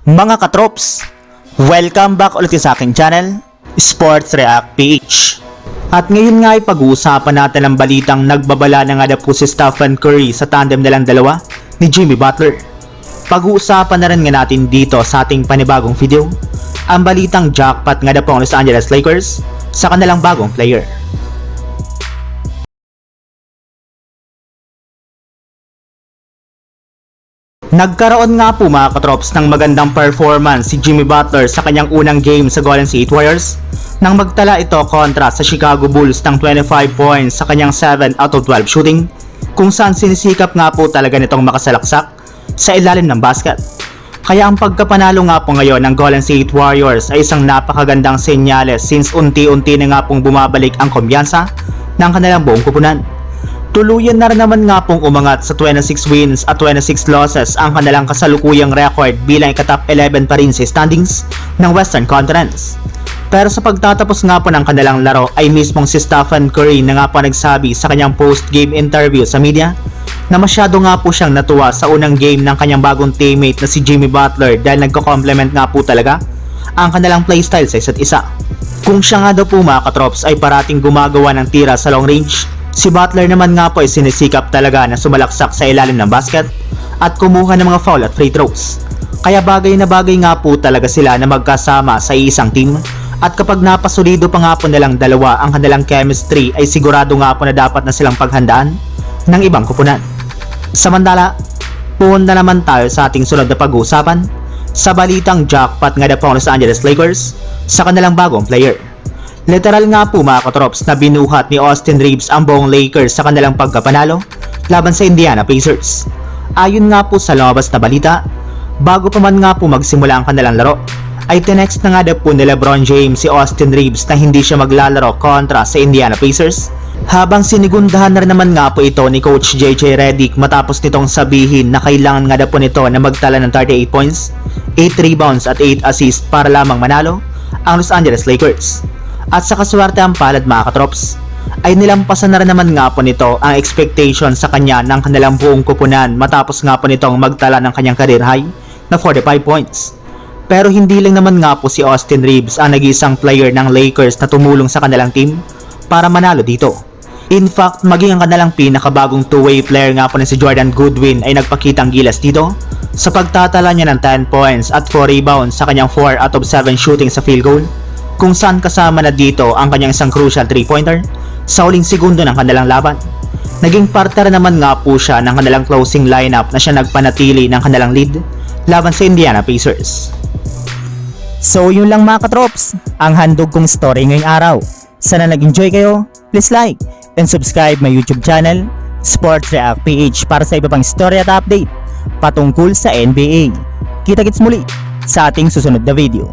Mga katrops, welcome back ulit sa aking channel, Sports React PH. At ngayon nga ay pag-uusapan natin ang balitang nagbabala na nga po si Stephen Curry sa tandem nilang dalawa ni Jimmy Butler. Pag-uusapan na rin nga natin dito sa ating panibagong video, ang balitang jackpot nga po ang Los Angeles Lakers sa kanilang bagong player. Nagkaroon nga po mga katrops ng magandang performance si Jimmy Butler sa kanyang unang game sa Golden State Warriors nang magtala ito kontra sa Chicago Bulls ng 25 points sa kanyang 7 out of 12 shooting, kung saan sinisikap nga po talaga nitong makasalaksak sa ilalim ng basket. Kaya ang pagkapanalo nga po ngayon ng Golden State Warriors ay isang napakagandang senyales since unti-unti na nga pong bumabalik ang kumpiyansa ng kanilang buong kupunan. Tuluyan na rin naman nga pong umangat sa 26 wins at 26 losses ang kanilang kasalukuyang record bilang ikatop 11 pa rin sa standings ng Western Conference. Pero sa pagtatapos nga po ng kanilang laro ay mismong si Stephen Curry na nga po nagsabi sa kanyang post-game interview sa media na masyado nga po siyang natuwa sa unang game ng kanyang bagong teammate na si Jimmy Butler dahil nagko-complement nga po talaga ang kanilang playstyle sa isa't isa. Kung siya nga daw po mga katrops ay parating gumagawa ng tira sa long range, si Butler naman nga po ay sinisikap talaga na sumalaksak sa ilalim ng basket at kumuha ng mga foul at free throws. Kaya bagay na bagay nga po talaga sila na magkasama sa isang team, at kapag napasulido pa nga po nilang dalawa ang kanilang chemistry ay sigurado nga po na dapat na silang paghandaan ng ibang kupunan. Samantala, punta naman tayo sa ating sunod na pag-uusapan sa balitang jackpot nga po ng Los Angeles Lakers sa kanilang bagong player. Literal nga po mga katrops na binuhat ni Austin Reeves ang buong Lakers sa kanilang pagkapanalo laban sa Indiana Pacers. Ayon nga po sa lumabas na balita, bago pa man nga po magsimula ang kanilang laro, ay tinext na nga po ni LeBron James si Austin Reeves na hindi siya maglalaro kontra sa Indiana Pacers, habang sinigundahan na rin naman nga po ito ni Coach JJ Redick matapos nitong sabihin na kailangan nga po nito na magtala ng 38 points, 8 rebounds at 8 assists para lamang manalo ang Los Angeles Lakers. At sa kaswerteang palad mga katrops, ay nilampasan na rin naman nga po nito ang expectation sa kanya ng kanilang buong kupunan matapos nga po nitong magtala ng kanyang career high na 45 points. Pero hindi lang naman nga po si Austin Reeves ang nag-isang player ng Lakers na tumulong sa kanilang team para manalo dito. In fact, maging ang kanilang pinakabagong two-way player nga po na si Jordan Goodwin ay nagpakitang gilas dito sa pagtatala niya ng 10 points at 4 rebounds sa kanyang 4 out of 7 shooting sa field goal, kung saan kasama na dito ang kanyang isang crucial 3-pointer sa huling segundo ng kanilang laban. Naging partner naman nga po siya ng kanilang closing lineup na siya nagpanatili ng kanilang lead laban sa Indiana Pacers. So yun lang mga katrops, ang handog kong story ngayong araw. Sana nag-enjoy kayo, please like and subscribe my YouTube channel, Sports React PH, para sa iba pang story at update patungkol sa NBA. Kita-kits muli sa ating susunod na video.